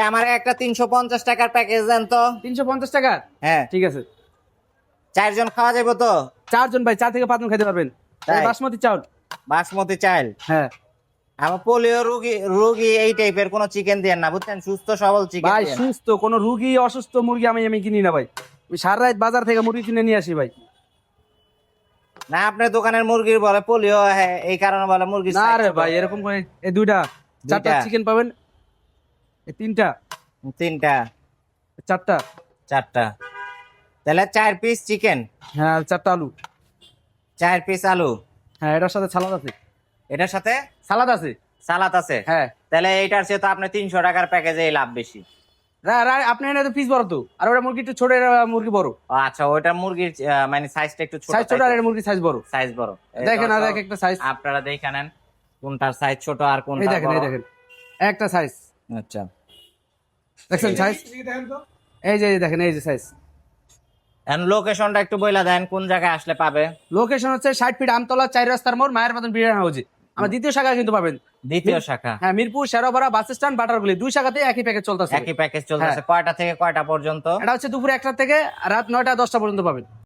আমার একটা 350 টাকার প্যাকেজ দেন তো। 350 টাকা? হ্যাঁ ঠিক আছে। 4 জন খাওয়া যাবে তো? 4 জন ভাই, 4 থেকে 5 জন খেতে পারবেন। তাই? বাসমতি চাউল। বাসমতি চাল। হ্যাঁ আমার পোলিও রোগী রোগী এই টাইপের কোনো চিকেন দেন না বুঝছেন, সুস্থ সবল চিকেন ভাই, দেন। সুস্থ কোনো রুগী অসুস্থ মুরগি আমি কিনি না ভাই। আমি সারা রাত বাজার থেকে মুরগি কিনে নিয়ে আসি ভাই। না আপনার দোকানের মুরগির বলে পোলিও, হ্যাঁ এই কারণে বলে মুরগি না রে ভাই, এরকম করে এই দুইটা 4টা দুইটা? চিকেন পাবেন, এই 3টা, 3টা 4টা। 4টা, তাহলে 4 পিস চিকেন, হ্যাঁ 4টা আলু। 4 পিস আলু। হ্যাঁ এটার সাথে সালাদ আছে। এটার সাথে সালাদ আছে। সালাদ আছে। হ্যাঁ তাহলে এইটার চেয়ে তো আপনি 300 টাকার প্যাকেজে লাভ বেশি। আপনি এনে তো পিস বড় তো, আর ওটা মুরগি একটু ছোট, এটা মুরগি বড়। ও আচ্ছা, ওইটা মুরগির মানে সাইজটা একটু ছোট, সাইজ ছোট আর এটা মুরগি সাইজ বড়। সাইজ বড়। এই দেখেন আর দর্শক, একটা সাইজ। আপনারা দেখে নেন কোনটার সাইজ ছোট আর এই কোনটা দেখেন, বড়। এই দেখেন একটা সাইজ আচ্ছা দেখছেন সাইজ। এই যে দেখেন, এই যে সাইজ। এখন লোকেশনটা একটু বইলা দেন কোন জায়গায় আসলে পাবে। লোকেশন হচ্ছে 60 ফিট আমতলা 4 রাস্তার মোড়, মায়ের মতন বিরিয়ানি হাউজি। আমার দ্বিতীয় শাখা কিন্তু পাবেন। দ্বিতীয় শাখা? হ্যাঁ, মিরপুর শেরোপাড়া বাস স্ট্যান্ড বাটারগুলি, 2 শাখাতে একই প্যাকেজ চলতেছে। একই প্যাকেজ চলতেছে। কয়টা থেকে কয়টা পর্যন্ত? এটা হচ্ছে দুপুর 1টা থেকে রাত 9টা 10টা পর্যন্ত পাবেন।